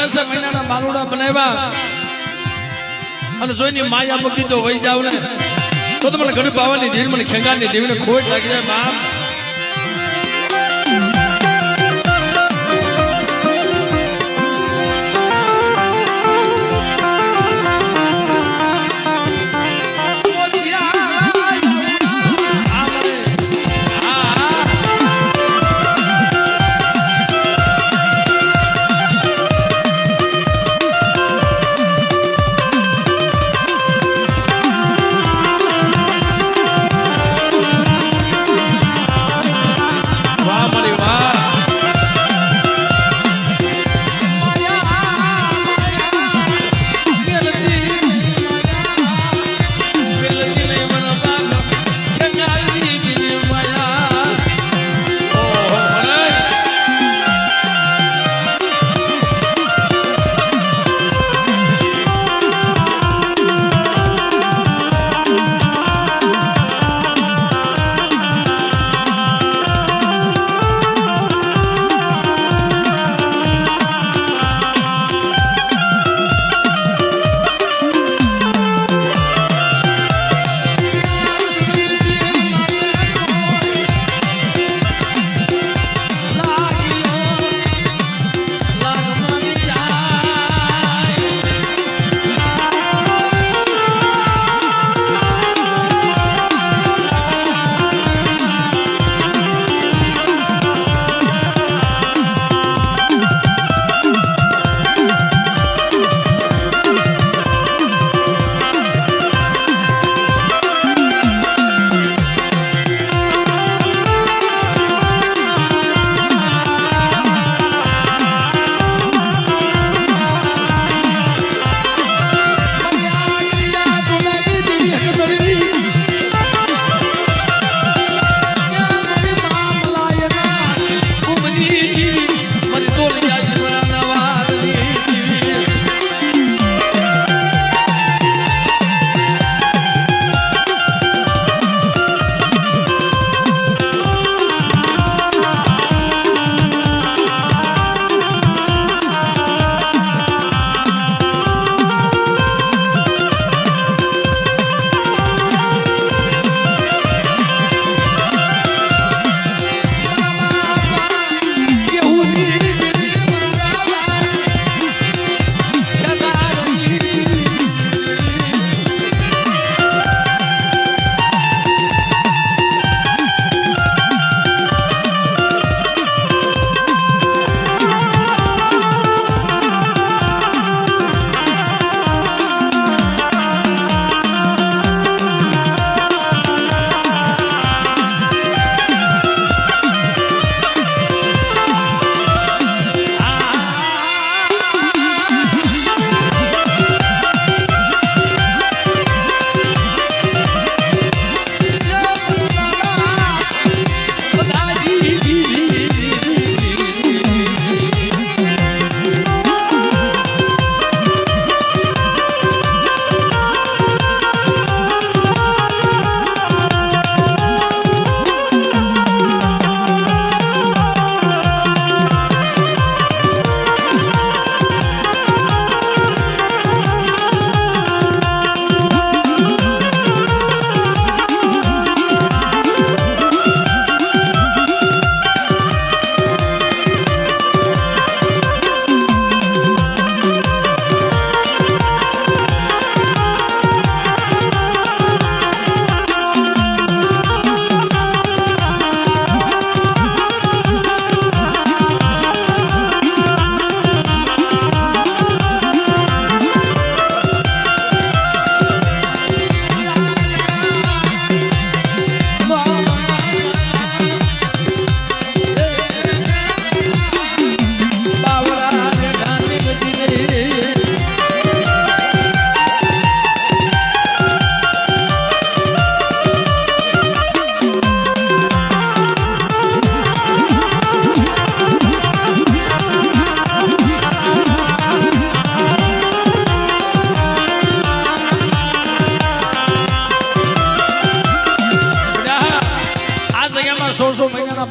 6 મહિનાના બાલુડા બનાવ્યા અને જોઈની માયા મૂકી તો વહી જાવ ને તો તમને ઘડી પાવાની દેવી મને ખેંગાની દેવીને ખોટ લાગી જાય બાપ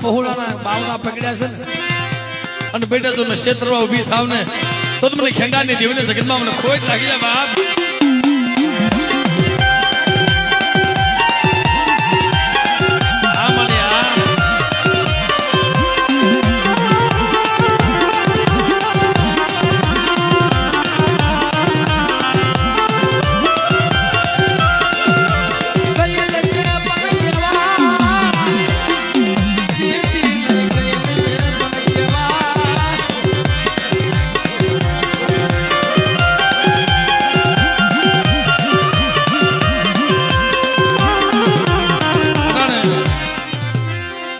પહોળાના બાવડા પકડ્યા છે ને અને બેટા તું ક્ષેત્રમાં ઊભી થાવ ને તો મને ખેંગાની દેવીને જગતમાં મને ખોટ લાગી જાય બાપ.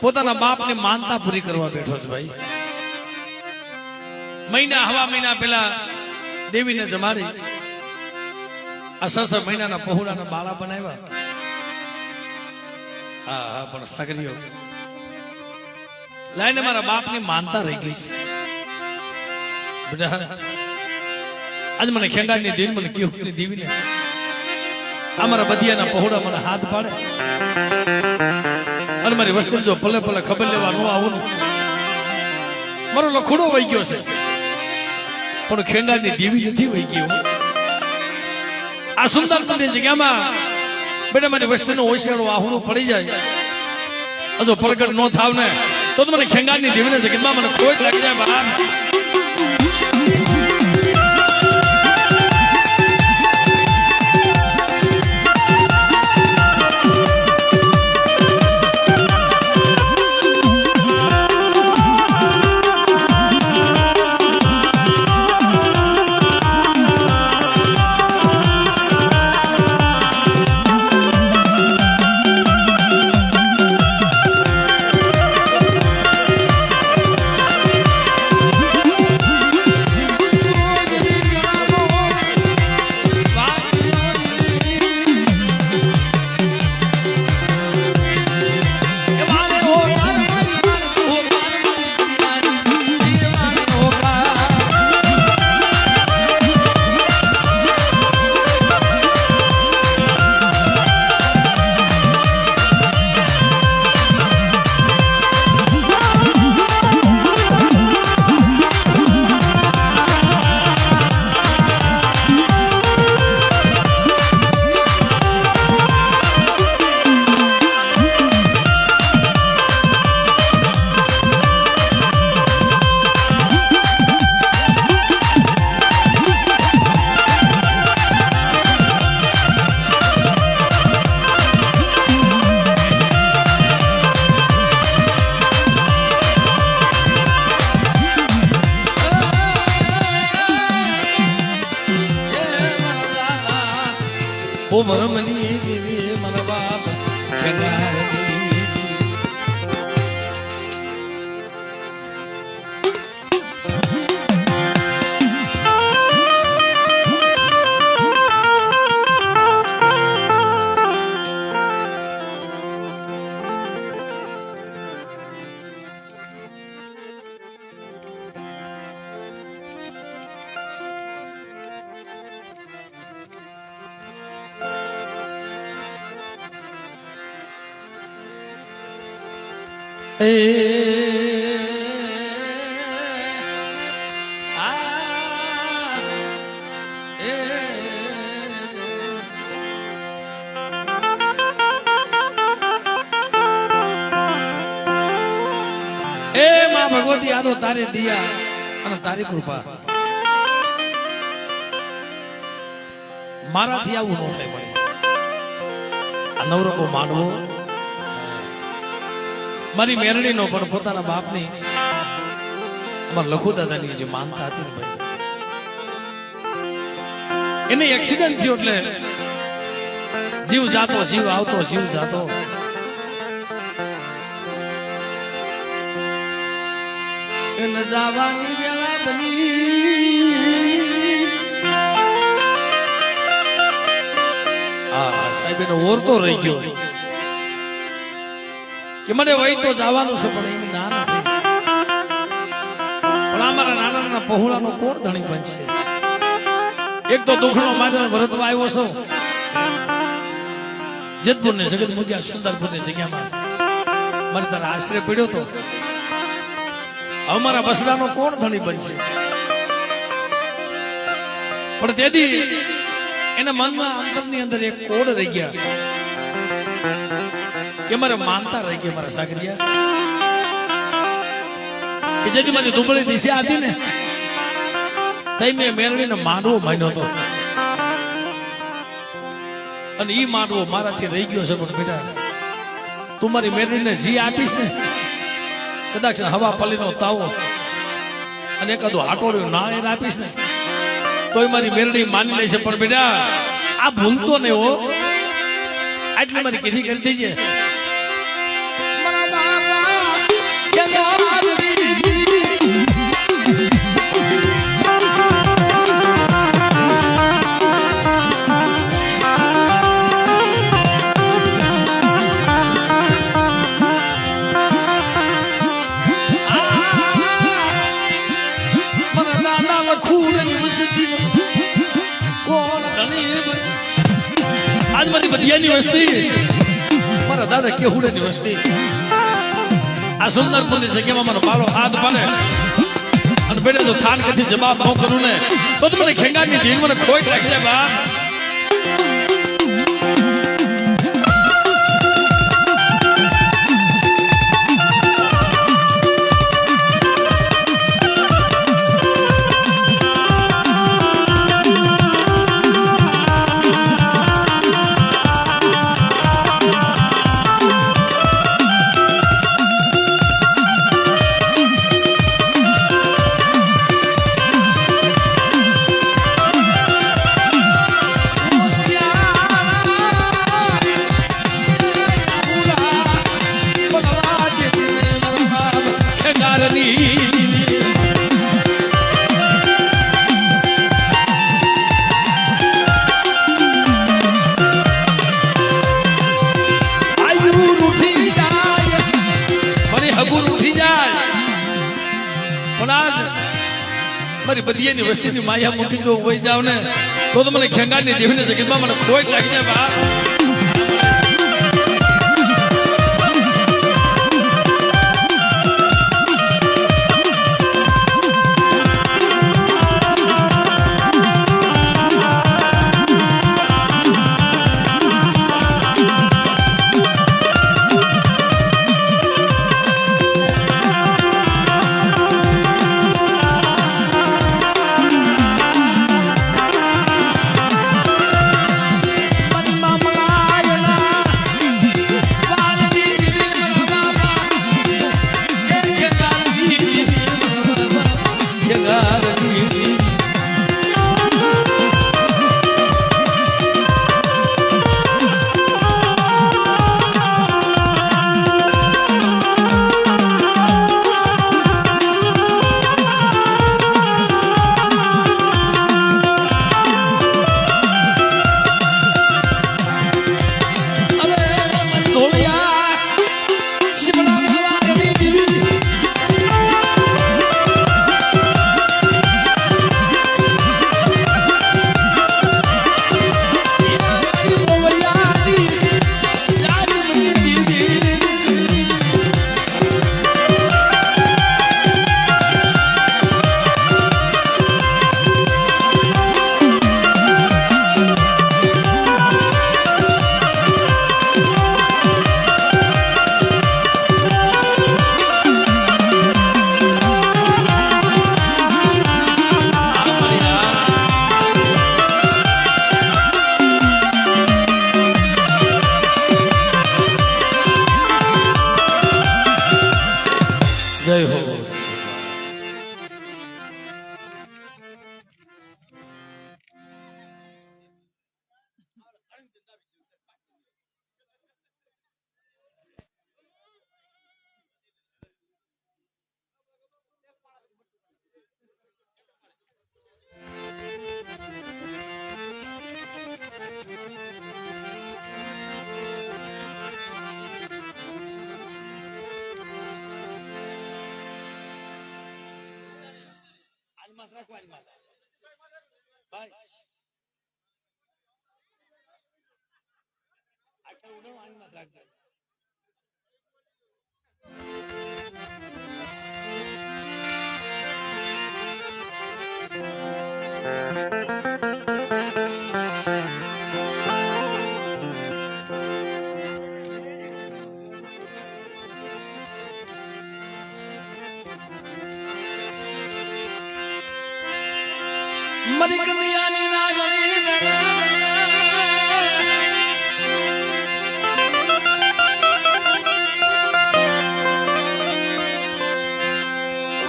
પોતાના બાપની માનતા પૂરી કરવા બેઠો છે ભાઈ. હવા મહિના પહેલા દેવીને જમાડી આ 6 મહિનાના પહોળાના બાળા બનાવ્યા. હા પણ સાગરીઓ લાઈને મારા બાપની માનતા રહી ગઈ છે બેટા. આજ મને ખેંગાની દેવી મને કેવું દેવીને અમારા બધિયાના પહોળા મને હાથ પાડે અને મારી વસ્તુ જો ભલે ભલે ખબર લેવા ન આવું ને મારો લખોડો વહી ગયો છે પણ ખેંગાની દેવી નથી વહી ગયો. આ સુંદર સુંદર જગ્યામાં બેટા મારી વસ્તીનો ઓછેડો આહુડો પડી જાય જો પ્રગટ ન થાવ ને તો મને ખેંગાની દેવીને જગ્યામાં મને ખોટ લાગી જાય બહાર. ઓ મરમની દેવી મારા બાપ ખેંગારની એ માં ભગવતી આ તો તારે દિયા અને તારી કૃપા મારાથી આવું ન થાય પડે. આ નવરકો માનવો મારી મેરડી નો પણ પોતાના બાપની અમારા લખુ દાદાની જે માનતા હતી ભાઈ એને એક્સિડન્ટ થયો એટલે જીવ જાતો જીવ આવતો જીવ જાતો. એને જવાની વેળા બની સાહેબ એનો ઓરતો રહી ગયો કે મને વહી તો જવાનું છે પણ એની ના નથી. પણ અમારા નાના નાના પહોળાનો કોણ ધણી બનશે? એક તો દુખણો માર્યો ભરતવા આવ્યો છો જેતપુર ને જગત મુગ્યા સુંદરપુર ની જગ્યામાં મને તારા આશરે પડ્યો તો અમારા બસડાનો કોણ ધણી બનશે? પણ તેથી એના મનમાં અંતરની અંદર એક કોડ રહી ગયા કે મારે માનતા રહી ગયા મારા સાગરિયા કે જેથી મારી દુબળી દિશા હતી ને તઈ મેં મેળવીને માંડવો માન્યો હતો અને ઈ માંડવો મારાથી રહી ગયો છે પણ બેટા તું મારી મેળવીને જી આપીશ ને કદાચ હવા પલીનો તાવો અને એકાદું હાટોડ્યું નાળેર આપીશ ને તોય મારી મેળડી માની લેશે પણ બેટા આ ભૂલતો નહીં હો આટલી મારી કીધી કરી દેજે આજ મારી બધિયાની વસ્તી મારા દાદા કેહુડાની વસ્તી આ સુંદરપુરની જગ્યામાં મારો બાળો હાથ પાડે અને બેટા જો થાન કથી જવાબ ન કરું ને તો મને ખેંગાની ધીન મને ખોઈ રાખી જાય બાપ મારી બધિયાની વસ્તીની માયા મૂકી જો વહી જાવ ને તો મને ખેંગાની દેવીને જગતમાં મને ખોટ લાગી જાય બા મરી કન્યાની નાગણી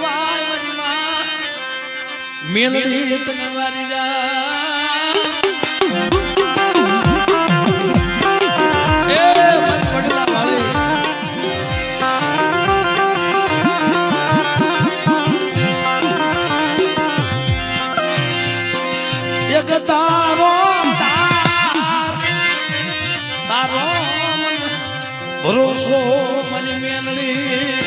વાય મરી માં મેલડી તને મારી જા એ પડલા વાળી એક તારો તારો ભરોસો મારી મેલડી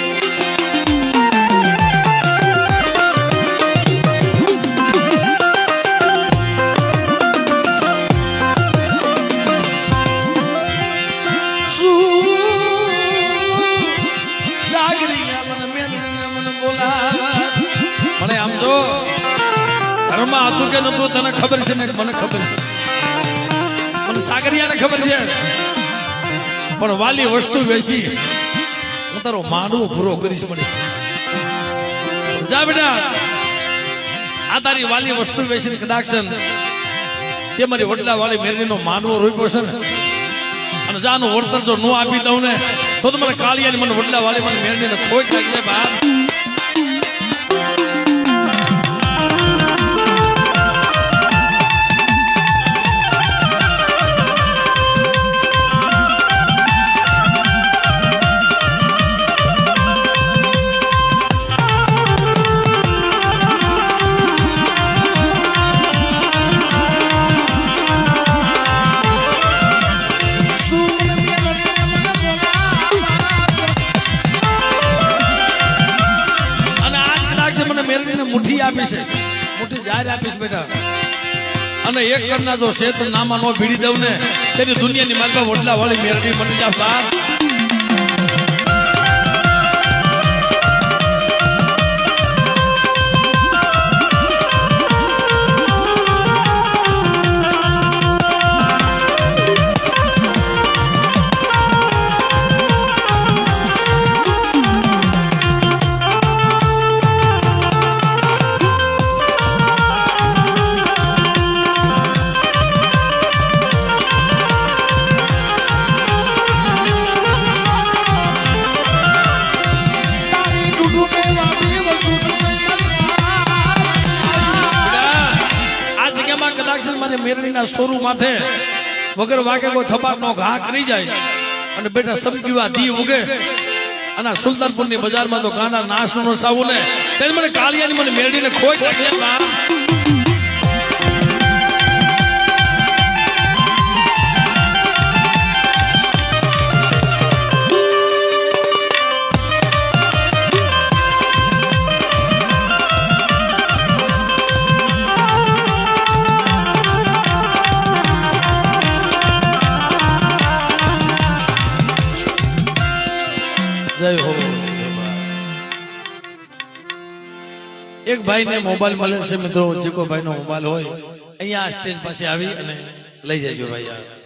મને આમ તો ઘરમાં હતું કે નતું તને ખબર છે ને મને ખબર છે મને સાગરિયાને ખબર છે પણ વાલી વસ્તુ વેચી હું તારો માનવો પૂરો કરીશ મને જા બેટા આ તારી વાલી વસ્તુ વેચીને કદાચ તે મારી વડલા વાળી મેરડીનો માનવો રોપ્યો છે ને અને જાનું વળતર જો ન આપી દઉં ને તો મને કાળિયાની મને વડલા વાળી મને મેરડીને ખોટ લાગી જાય બાપ મુઠ્ઠી આપીશ મુઠ્ઠી જાહેર આપીશ બેટા અને એક કરના જો શેત નામા નો ભીડી દઉં ને તેની દુનિયાની માલપા વડલા વાળી મેરડી બની જા બાપ મેરડીના સોરુ માથે વગર વાગે કોઈ થપાકનો ઘા કરી જાય અને બેટા સમજ્યુઆ દી ઉગે અને સુલતાનપુરની બજારમાં તો ગાના નાશનો સાવું ને તેને મને કાળિયાની મને મેરડીને ખોઈ નાખી એક ભાઈ ને મોબાઈલ મળે છે મિત્રો જે કોઈ ભાઈ નો મોબાઈલ હોય અહીંયા સ્ટેજ પાસે આવી અને લઈ જજો ભાઈ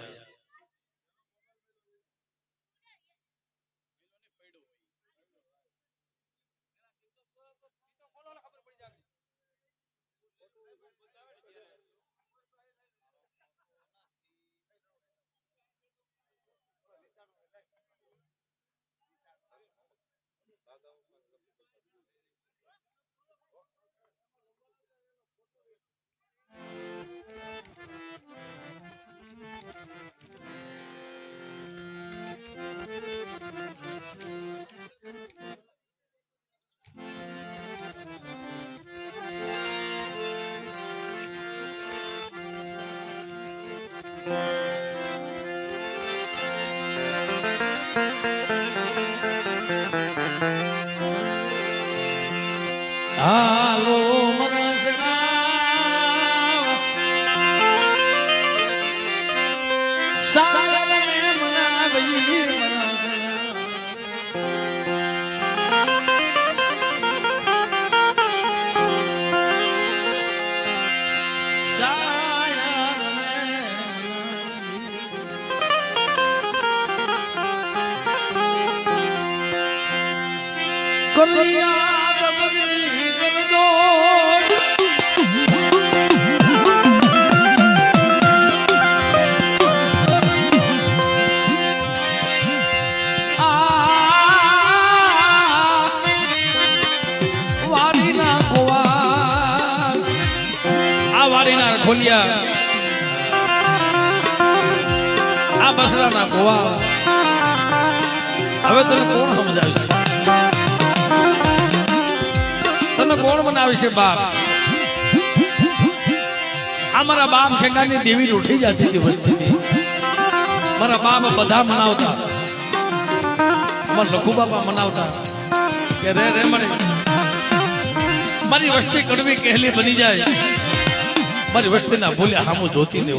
હાલો સાગર ને મનાવી ફરિયાદ બગડી કરજો વાડીના ગોવા આ વાડીના ખોલિયા આ બસરાના ગોવા હવે તને કોણ સમજાવશે તને કોણ બનાવે છે બાપ આ મારા બાપ ખેંગાની દેવી ઉઠી જતી હતી વસ્તીથી મારા બાપ બધા મનાવતા અમારા લખુ બાપા મનાવતા કે રે રે મને મારી વસ્તી કડવી કહેલી બની જાય મારી વસ્તીના ભૂલ્યા હામું જોતી ને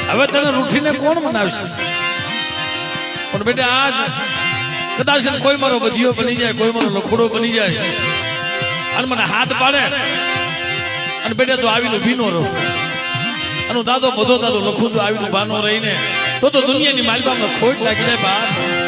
હવે તને રૂઠીને કોણ મનાવશે પણ બેટા આજ કદાચ કોઈ મારો બધીઓ બની જાય કોઈ મારો લખોડો બની જાય અને મને હાથ પાડે અને બેટા તો આવીને ભીનો રહો અને દાદો બધો દાદો લખું તો આવીને બાનો રહીને તો દુનિયાની માલબામાં ખોટ લાગી જાય બહાર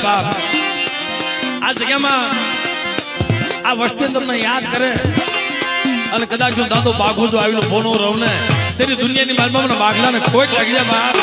બાપ આ જગ્યામાં આ વસ્તી તમને યાદ કરે અને કદાચ જો દાદો બાઘો જો આવીને ફોનો રહું ને તેની દુનિયાની માલમાં બાઘલાને ખોટ લાગી જાય બાપ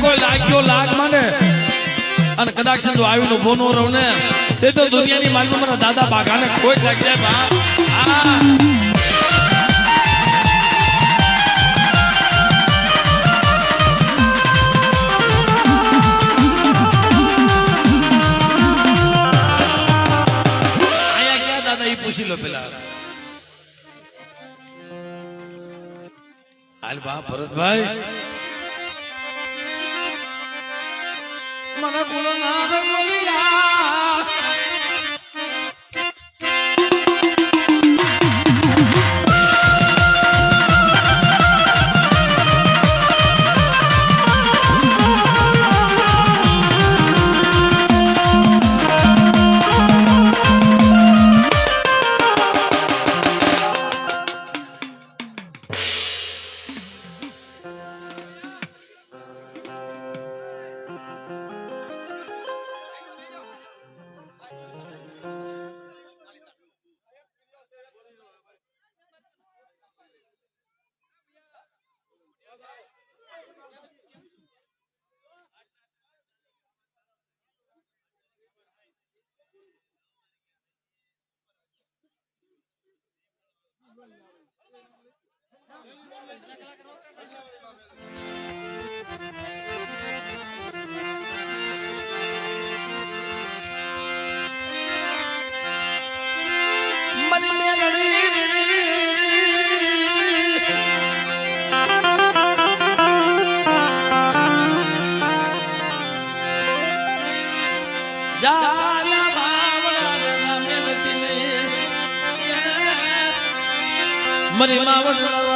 કોઈ લાગ્યો લાગ માને અને કદાચ જો આવ્યું ઉભો નો રહું ને તે તો દુનિયાની માલમાં મારા દાદા બાઘાને કોઈ લાગ જાય બાપ પૂછી લો પેલા હાલ બા ભરતભાઈ મને બોલો ના બોલિયા મરી માવડ